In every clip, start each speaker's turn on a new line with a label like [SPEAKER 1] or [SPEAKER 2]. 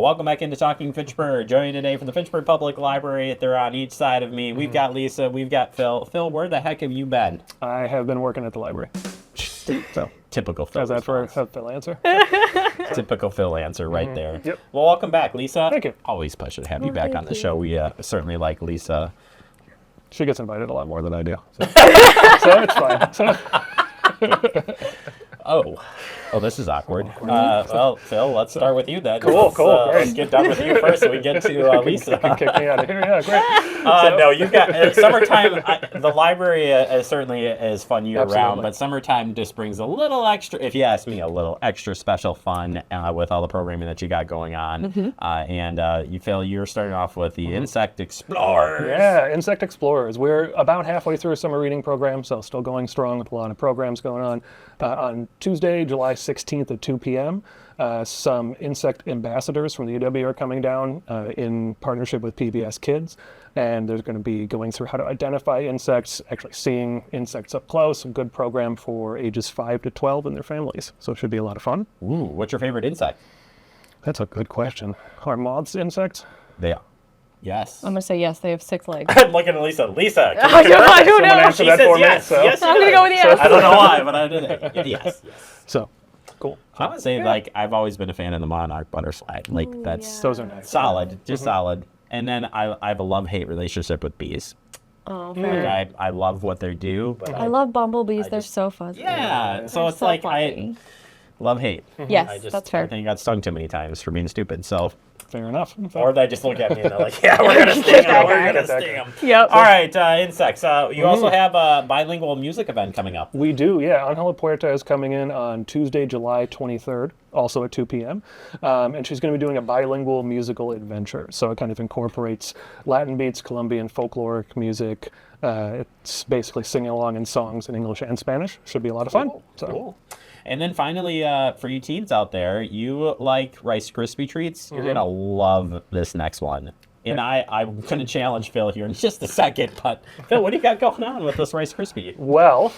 [SPEAKER 1] welcome back into Talking Fitchburg. Joining today from the Fitchburg Public Library. They're on each side of me. We've got Lisa, we've got Phil. Phil, where the heck have you been?
[SPEAKER 2] I have been working at the library. So
[SPEAKER 1] typical Phil.
[SPEAKER 2] Is that for a Phil answer?
[SPEAKER 1] Typical Phil answer right there.
[SPEAKER 2] Yep.
[SPEAKER 1] Well, welcome back, Lisa.
[SPEAKER 2] Thank you.
[SPEAKER 1] Always a pleasure to have you back on the show. We certainly like Lisa.
[SPEAKER 2] She gets invited a lot more than I do. So, so it's fine.
[SPEAKER 1] Oh, this is awkward. Well, Phil, let's start with you then.
[SPEAKER 2] Cool.
[SPEAKER 1] Let's get done with you first so we get to Lisa.
[SPEAKER 2] Kick me out of here. Yeah, great.
[SPEAKER 1] No, you've got summertime. The library certainly is fun year-round, but summertime just brings a little extra, if you ask me, a little extra special fun with all the programming that you got going on. And Phil, you're starting off with the Insect Explorers.
[SPEAKER 2] Yeah, Insect Explorers. We're about halfway through a summer reading program, so still going strong with a lot of programs going on. On Tuesday, July 16th at 2 p.m., some insect ambassadors from the UW are coming down in partnership with PBS Kids, and they're going to be going through how to identify insects, actually seeing insects up close, a good program for ages 5 to 12 and their families. So it should be a lot of fun.
[SPEAKER 1] Ooh, what's your favorite insect?
[SPEAKER 2] That's a good question. Are moths insects?
[SPEAKER 1] They are. Yes.
[SPEAKER 3] I'm going to say yes, they have 6 legs.
[SPEAKER 1] I'm looking at Lisa. Lisa,
[SPEAKER 3] I don't know.
[SPEAKER 2] Answer
[SPEAKER 1] She
[SPEAKER 2] that
[SPEAKER 1] says
[SPEAKER 2] for
[SPEAKER 1] yes.
[SPEAKER 2] me, so.
[SPEAKER 1] Yes,
[SPEAKER 3] I'm going to go with yes.
[SPEAKER 1] I don't know why, but I did it. Yes.
[SPEAKER 2] So, cool.
[SPEAKER 1] I would say, I've always been a fan of the monarch butterfly. That's
[SPEAKER 2] Those are nice.
[SPEAKER 1] solid, just solid. And then I have a love-hate relationship with bees.
[SPEAKER 3] Oh, fair.
[SPEAKER 1] I love what they do, but
[SPEAKER 3] I love bumblebees. They're so fuzzy.
[SPEAKER 1] yeah. So
[SPEAKER 3] They're
[SPEAKER 1] it's
[SPEAKER 3] so
[SPEAKER 1] like
[SPEAKER 3] fluffy.
[SPEAKER 1] love-hate.
[SPEAKER 3] Yes, that's fair.
[SPEAKER 1] I think I got stung too many times for being stupid. So,
[SPEAKER 2] Fair enough.
[SPEAKER 1] or they just look at me and they're like, "Yeah, we're gonna sting them. We're gonna sting them."
[SPEAKER 3] Yep.
[SPEAKER 1] All right, insects. You also have a bilingual music event coming up.
[SPEAKER 2] We do, yeah. Angela Puerta is coming in on Tuesday, July 23rd, also at 2 p.m. And she's going to be doing a bilingual musical adventure. So it kind of incorporates Latin beats, Colombian folkloric music. It's basically singing along in songs in English and Spanish. Should be a lot of fun. So.
[SPEAKER 1] Cool. And then finally, for you teens out there, you like Rice Krispie treats, you're going to love this next one. And I'm going to challenge Phil here in just a second, but Phil, what do you got going on with this Rice Krispie?
[SPEAKER 2] Well,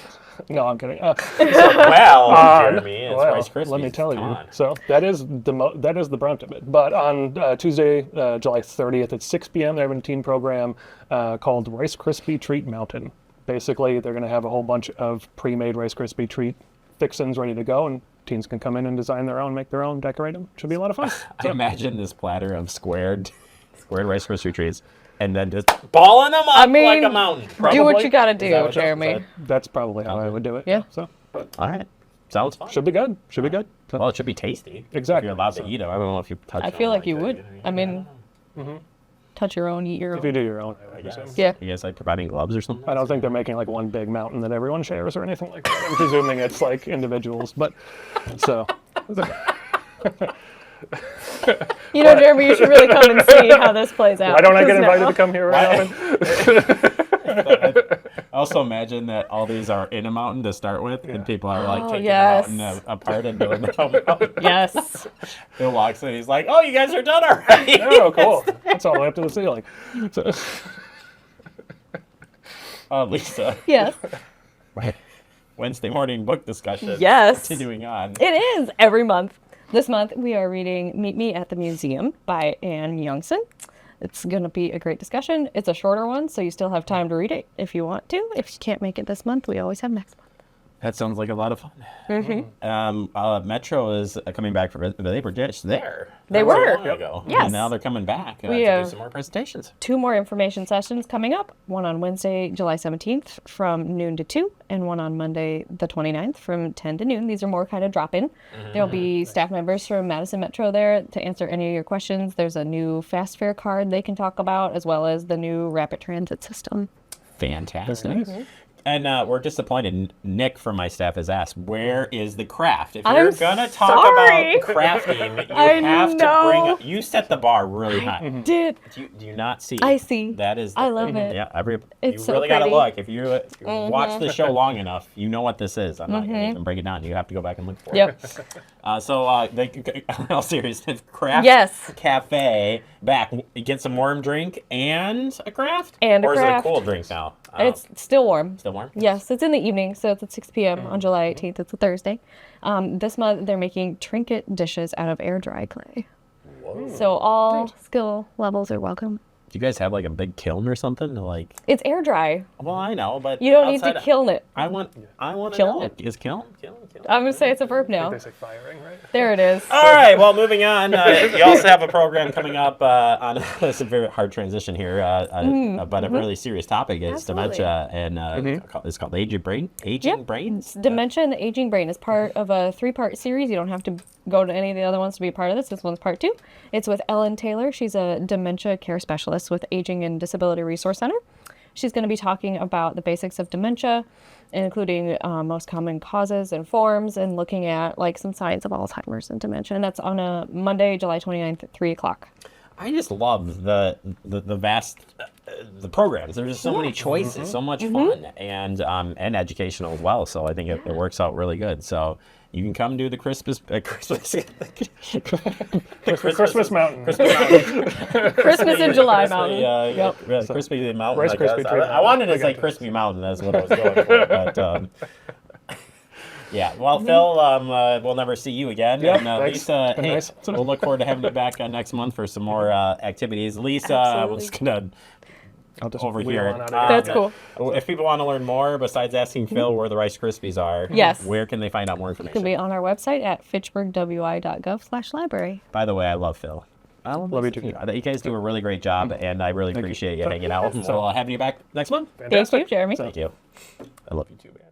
[SPEAKER 2] no, I'm kidding.
[SPEAKER 1] Jeremy, it's Rice Krispies.
[SPEAKER 2] Let me tell
[SPEAKER 1] Come
[SPEAKER 2] you.
[SPEAKER 1] on.
[SPEAKER 2] So that is the brunt of it. But on Tuesday, July 30th at 6 p.m., they're having a teen program called Rice Krispie Treat Mountain. Basically, they're going to have a whole bunch of pre-made Rice Krispie treat fixins ready to go, and teens can come in and design their own, make their own, decorate them. Should be a lot of fun.
[SPEAKER 1] I imagine this platter of squared Rice Krispie treats, and then just balling them up like a mountain.
[SPEAKER 3] Do what you got to
[SPEAKER 1] Is that
[SPEAKER 3] do,
[SPEAKER 1] what
[SPEAKER 3] Jeremy.
[SPEAKER 2] That's probably how I would do it.
[SPEAKER 3] Yeah.
[SPEAKER 2] So,
[SPEAKER 1] All right. Sounds fun.
[SPEAKER 2] should be good. Should be good. So,
[SPEAKER 1] Well, it should be tasty.
[SPEAKER 2] Exactly.
[SPEAKER 1] If you're allowed to eat them. I don't know if you touch
[SPEAKER 3] I
[SPEAKER 1] them
[SPEAKER 3] feel like you
[SPEAKER 1] that,
[SPEAKER 3] would. I mean, touch your own, eat your
[SPEAKER 2] if you
[SPEAKER 3] own.
[SPEAKER 2] do your own, I
[SPEAKER 1] I
[SPEAKER 2] would
[SPEAKER 1] guess.
[SPEAKER 2] assume.
[SPEAKER 3] Yeah.
[SPEAKER 1] You guys like providing gloves or something?
[SPEAKER 2] I don't think they're making like one big mountain that everyone shares or anything like that. I'm presuming it's like individuals, but so.
[SPEAKER 3] You know, Jeremy, you should really come and see how this plays out.
[SPEAKER 2] Why don't I get
[SPEAKER 3] 'cause
[SPEAKER 2] invited
[SPEAKER 3] now-
[SPEAKER 2] to come here very often?
[SPEAKER 1] I also imagine that all these are in a mountain to start with, and people are like taking
[SPEAKER 3] yes.
[SPEAKER 1] the mountain apart and doing the mountain.
[SPEAKER 3] Yes.
[SPEAKER 1] Phil walks in, he's like, "Oh, you guys are done already."
[SPEAKER 2] Oh, cool. That's all the way up to the ceiling. So,
[SPEAKER 1] Lisa,
[SPEAKER 3] Yes.
[SPEAKER 1] Wednesday morning book discussion.
[SPEAKER 3] Yes.
[SPEAKER 1] Continuing on.
[SPEAKER 3] It is every month. This month we are reading Meet Me at the Museum by Anne Youngson. It's going to be a great discussion. It's a shorter one, so you still have time to read it if you want to. If you can't make it this month, we always have next month.
[SPEAKER 1] That sounds like a lot of fun. Metro is coming back for they were just there.
[SPEAKER 3] They
[SPEAKER 1] Not so
[SPEAKER 3] were.
[SPEAKER 1] long ago.
[SPEAKER 3] Yes.
[SPEAKER 1] And now they're coming back to
[SPEAKER 3] We,
[SPEAKER 1] do some more presentations.
[SPEAKER 3] 2 more information sessions coming up. One on Wednesday, July 17th from noon to 2, and one on Monday, the 29th from 10 to noon. These are more kind of drop-in. There'll be staff members from Madison Metro there to answer any of your questions. There's a new fast fare card they can talk about, as well as the new rapid transit system.
[SPEAKER 1] Fantastic. And we're disappointed. Nick from my staff has asked, where is the craft? If you're going to talk
[SPEAKER 3] sorry.
[SPEAKER 1] about crafting, you
[SPEAKER 3] I
[SPEAKER 1] have to
[SPEAKER 3] know.
[SPEAKER 1] bring up, you set the bar really high.
[SPEAKER 3] Did.
[SPEAKER 1] Do you not see?
[SPEAKER 3] I see.
[SPEAKER 1] That is.
[SPEAKER 3] I love it.
[SPEAKER 1] Yeah,
[SPEAKER 3] It's
[SPEAKER 1] you
[SPEAKER 3] so
[SPEAKER 1] really got to
[SPEAKER 3] pretty.
[SPEAKER 1] look. If you watch the show long enough, you know what this is. I'm not going to even break it down. You have to go back and look for
[SPEAKER 3] Yep.
[SPEAKER 1] it. So, in all seriousness, craft
[SPEAKER 3] Yes.
[SPEAKER 1] cafe back. Get some warm drink and a craft?
[SPEAKER 3] And a
[SPEAKER 1] or
[SPEAKER 3] craft.
[SPEAKER 1] is it a cool drink now?
[SPEAKER 3] It's still warm.
[SPEAKER 1] Still warm?
[SPEAKER 3] Yes, it's in the evening, so it's at 6 p.m. on July 18th. It's a Thursday. This month, they're making trinket dishes out of air dry clay.
[SPEAKER 1] Whoa.
[SPEAKER 3] So all skill levels are welcome.
[SPEAKER 1] Do you guys have like a big kiln or something to like?
[SPEAKER 3] It's air dry.
[SPEAKER 1] Well, I know, but
[SPEAKER 3] You don't need to
[SPEAKER 1] outside-
[SPEAKER 3] kiln it.
[SPEAKER 1] I want to
[SPEAKER 3] Kiln
[SPEAKER 1] know.
[SPEAKER 3] it?
[SPEAKER 1] Is kiln?
[SPEAKER 3] I'm gonna say it's a verb now.
[SPEAKER 2] They say firing, right?
[SPEAKER 3] There it is.
[SPEAKER 1] All right. Well, moving on. You also have a program coming up on. It's a very hard transition here, but a really serious topic is
[SPEAKER 3] Absolutely.
[SPEAKER 1] dementia, and it's called aging brain. Aging brains.
[SPEAKER 3] Dementia and the Aging Brain is part of a 3-part series. You don't have to go to any of the other ones to be a part of this. This one's part 2. It's with Ellen Taylor. She's a dementia care specialist with Aging and Disability Resource Center. She's going to be talking about the basics of dementia, including most common causes and forms, and looking at like some signs of Alzheimer's and dementia. And that's on a Monday, July 29th at 3 o'clock.
[SPEAKER 1] I just love the vast the programs. There's just so many choices, so much fun, and educational as well. So I think it works out really good. So you can come do the Christmas
[SPEAKER 2] Christmas Mountain.
[SPEAKER 3] Christmas in July Mountain.
[SPEAKER 1] Yep. Crispy Mountain.
[SPEAKER 2] Rice
[SPEAKER 1] I guess.
[SPEAKER 2] Krispie treat.
[SPEAKER 1] I wanted to say Crispy Mountain. That's what I was going for. But yeah. Well, Phil, we'll never see you again.
[SPEAKER 2] Yeah,
[SPEAKER 1] And
[SPEAKER 2] thanks.
[SPEAKER 1] Lisa,
[SPEAKER 2] Been
[SPEAKER 1] hey,
[SPEAKER 2] nice.
[SPEAKER 1] we'll look forward to having you back next month for some more activities. Lisa, we're
[SPEAKER 3] Absolutely.
[SPEAKER 1] just gonna.
[SPEAKER 2] I'll just
[SPEAKER 1] Over
[SPEAKER 2] wheel
[SPEAKER 1] here.
[SPEAKER 2] on out of
[SPEAKER 3] That's
[SPEAKER 2] here.
[SPEAKER 3] cool.
[SPEAKER 1] If people want to learn more, besides asking Phil where the Rice Krispies are,
[SPEAKER 3] Yes.
[SPEAKER 1] where can they find out more
[SPEAKER 3] It can
[SPEAKER 1] information?
[SPEAKER 3] be on our website at fitchburgwi.gov/library.
[SPEAKER 1] By the way, I love Phil. I
[SPEAKER 2] Love you too.
[SPEAKER 1] You guys do a really great job, and I really appreciate you hanging out. So I'll have you back next month.
[SPEAKER 3] Thank you, Jeremy.
[SPEAKER 1] Thank you. I love you too, man.